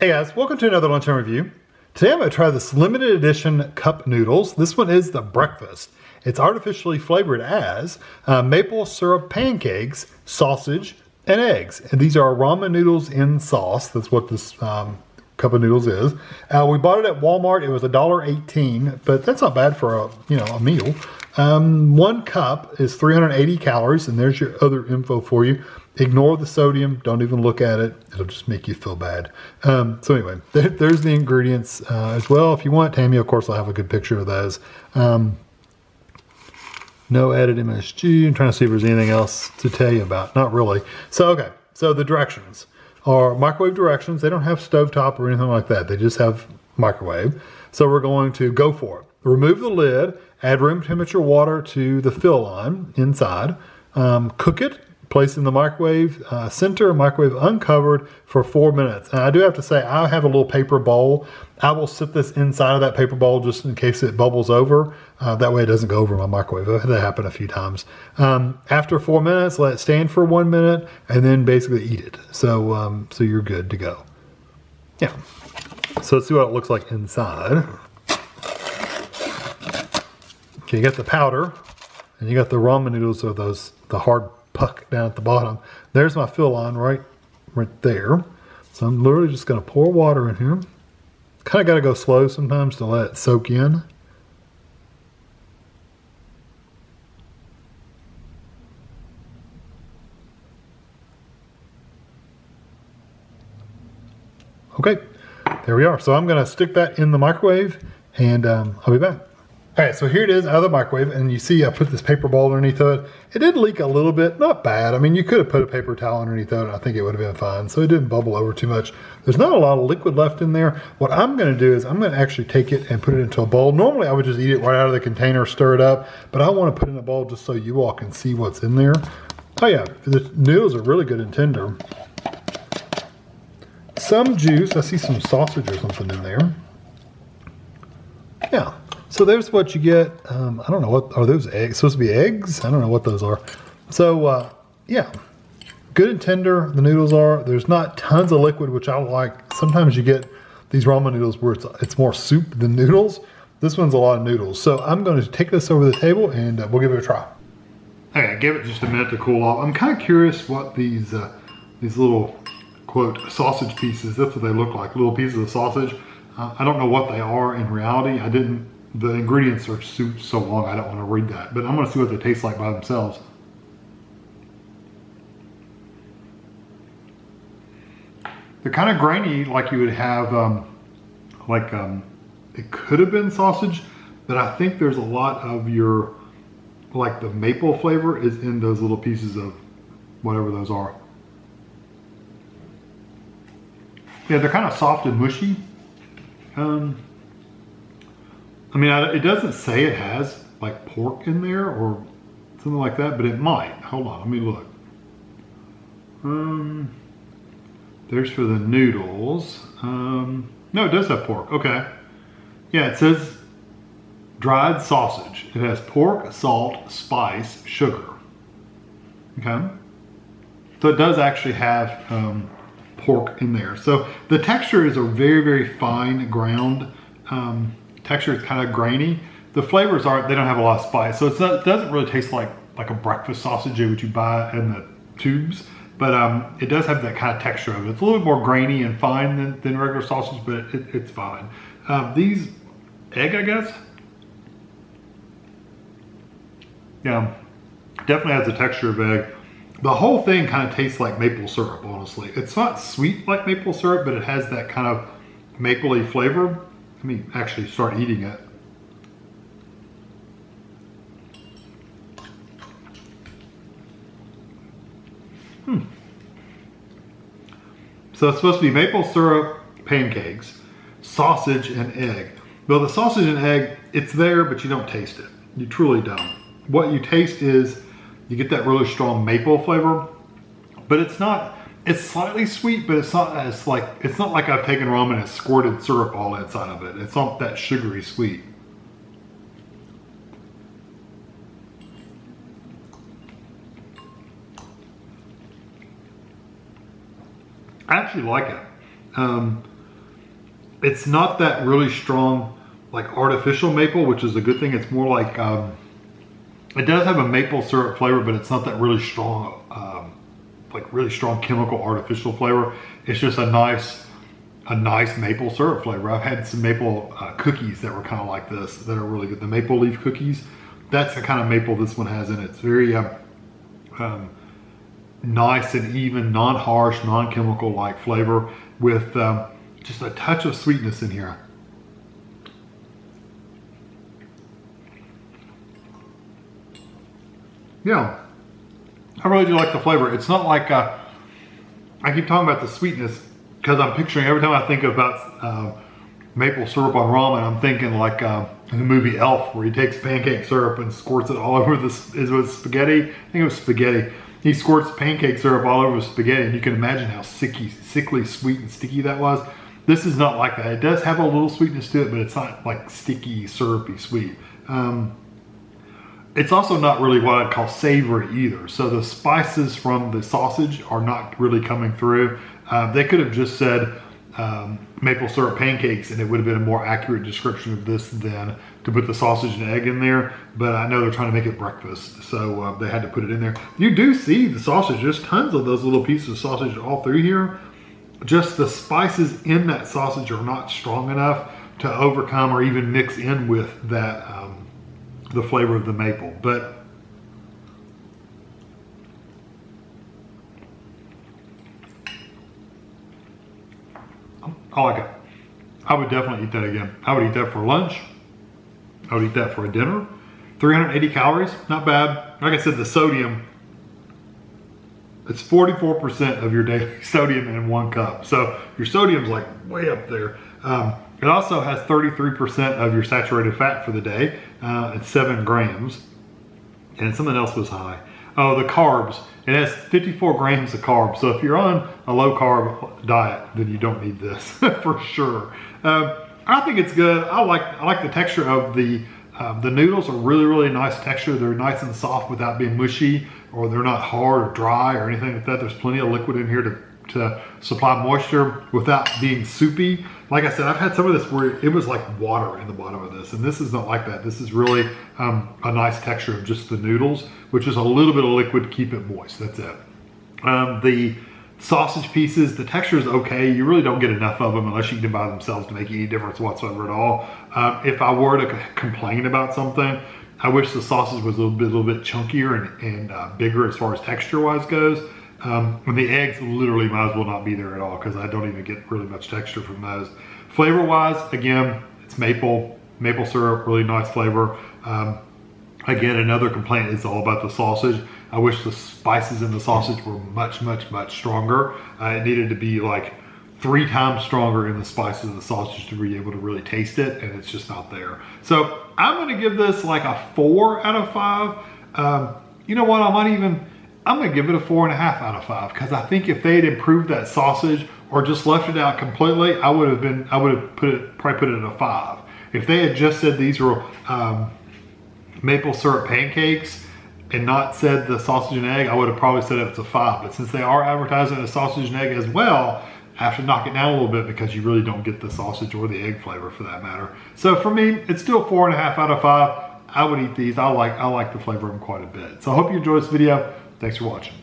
Hey guys, welcome to another Lunchtime review. Today I'm going to try this limited edition cup noodles. This one is the breakfast. It's artificially flavored as maple syrup pancakes, sausage, and eggs. And these are ramen noodles in sauce. That's what this cup of noodles is. We bought it at Walmart. It was $1.18, but that's not bad for a meal. One cup is 380 calories, and there's your other info for you. Ignore the sodium. Don't even look at it. It'll just make you feel bad. So anyway, there's the ingredients as well. If you want, Tammy, of course, I'll have a good picture of those. No added MSG. I'm trying to see if there's anything else to tell you about. Not really. So, okay. So the directions are microwave directions. They don't have stovetop or anything like that. They just have microwave. So we're going to go for it. Remove the lid. Add room temperature water to the fill line inside. Cook it. Place in the microwave, center microwave uncovered for 4 minutes. And I do have to say, I have a little paper bowl. I will sit this inside of that paper bowl just in case it bubbles over. That way it doesn't go over my microwave. I've had that happen a few times. After 4 minutes, let it stand for 1 minute and then basically eat it. So, so you're good to go. Yeah. So let's see what it looks like inside. Okay, you got the powder and you got the ramen noodles, or the hard puck down at the bottom. There's my fill line right there. So I'm literally just going to pour water in here. Kind of got to go slow sometimes to let it soak in. Okay, there we are. So I'm going to stick that in the microwave and I'll be back. All right, so here it is out of the microwave, and you see I put this paper ball underneath of it. It did leak a little bit, not bad. I mean, you could have put a paper towel underneath of it, and I think it would have been fine. So it didn't bubble over too much. There's not a lot of liquid left in there. What I'm gonna do is I'm gonna actually take it and put it into a bowl. Normally I would just eat it right out of the container, stir it up, but I wanna put it in a bowl just so you all can see what's in there. Oh yeah, the noodles are really good and tender. Some juice, I see some sausage or something in there. Yeah. So there's what you get. I don't know, what are those eggs? Supposed to be eggs? I don't know what those are. So yeah, good and tender the noodles are. There's not tons of liquid, which I like. Sometimes you get these ramen noodles where it's more soup than noodles. This one's a lot of noodles. So I'm going to take this over the table and we'll give it a try. Okay, give it just a minute to cool off. I'm kind of curious what these little, quote, sausage pieces, that's what they look like, little pieces of sausage. I don't know what they are in reality. The ingredients are so long, I don't want to read that, but I'm going to see what they taste like by themselves. They're kind of grainy, like you would have, it could have been sausage, but I think there's a lot of your, like the maple flavor is in those little pieces of whatever those are. Yeah, they're kind of soft and mushy. I mean, it doesn't say it has like pork in there or something like that, but it might. Hold on, let me look. There's for the noodles. No, it does have pork. Okay. Yeah, it says dried sausage. It has pork, salt, spice, sugar. Okay. So it does actually have pork in there. So the texture is a very, very fine ground. Texture is kind of grainy. The flavors they don't have a lot of spice, so it doesn't really taste like a breakfast sausage which you buy in the tubes, but it does have that kind of texture of it. It's a little bit more grainy and fine than regular sausage, but it's fine. These egg, I guess, yeah, definitely has the texture of egg. The whole thing kind of tastes like maple syrup, honestly. It's not sweet like maple syrup, but it has that kind of mapley flavor. Let me actually start eating it. So it's supposed to be maple syrup pancakes, sausage, and egg. Well, the sausage and egg, it's there, but you don't taste it. You truly don't. What you taste is, you get that really strong maple flavor, but it's slightly sweet, but it's not like I've taken ramen and squirted syrup all inside of it. It's not that sugary sweet. I actually like it. it's not that really strong, like artificial maple, which is a good thing. It's more like, it does have a maple syrup flavor, but it's not that really strong, like really strong chemical artificial flavor. It's just a nice maple syrup flavor. I've had some maple cookies that were kind of like this that are really good. The maple leaf cookies, that's the kind of maple this one has in it. It's very nice and even, non-harsh, non-chemical like flavor with just a touch of sweetness in here. Yeah, I really do like the flavor. It's not like, I keep talking about the sweetness because I'm picturing, every time I think about maple syrup on ramen, I'm thinking like the movie Elf, where he takes pancake syrup and squirts it all over this, is it spaghetti? I think it was spaghetti. He squirts pancake syrup all over spaghetti, and you can imagine how sickly sweet and sticky that was. This is not like that. It does have a little sweetness to it, but it's not like sticky, syrupy sweet. It's also not really what I'd call savory either. So the spices from the sausage are not really coming through. They could have just said maple syrup pancakes, and it would have been a more accurate description of this than to put the sausage and egg in there. But I know they're trying to make it breakfast, so they had to put it in there. You do see the sausage. There's tons of those little pieces of sausage all through here. Just the spices in that sausage are not strong enough to overcome or even mix in with that the flavor of the maple. But I like it. I would definitely eat that again. I would eat that for lunch. I would eat that for a dinner. 380 calories, not bad. Like I said, the sodium, it's 44% of your daily sodium in 1 cup. So your sodium's like way up there. It also has 33% of your saturated fat for the day. It's 7 grams. And something else was high. Oh, the carbs. It has 54 grams of carbs. So if you're on a low carb diet, then you don't need this for sure. I think it's good. I like the texture of the noodles. Are really nice texture. They're nice and soft without being mushy, or they're not hard or dry or anything like that. There's plenty of liquid in here to supply moisture without being soupy. Like I said, I've had some of this where it was like water in the bottom of this, and this is not like that. This is really a nice texture of just the noodles, which is a little bit of liquid to keep it moist. That's it. The sausage pieces, the texture is okay. You really don't get enough of them unless you eat them by themselves to make any difference whatsoever at all. If I were to complain about something, I wish the sausage was a little bit chunkier and bigger as far as texture-wise goes. And the eggs literally might as well not be there at all because I don't even get really much texture from those. Flavor-wise, again, it's maple syrup, really nice flavor. Again, another complaint is all about the sausage. I wish the spices in the sausage were much stronger. It needed to be like 3 times stronger in the spices of the sausage to be able to really taste it, and it's just not there. So I'm gonna give this like a 4 out of 5. You know what, I'm gonna give it a 4.5 out of 5 because I think if they had improved that sausage or just left it out completely, I would have probably put it at a 5. If they had just said these were maple syrup pancakes and not said the sausage and egg, I would have probably said it's a 5. But since they are advertising a sausage and egg as well, I have to knock it down a little bit because you really don't get the sausage or the egg flavor for that matter. So for me, it's still 4.5 out of 5. I would eat these. I like the flavor of them quite a bit. So I hope you enjoyed this video. Thanks for watching.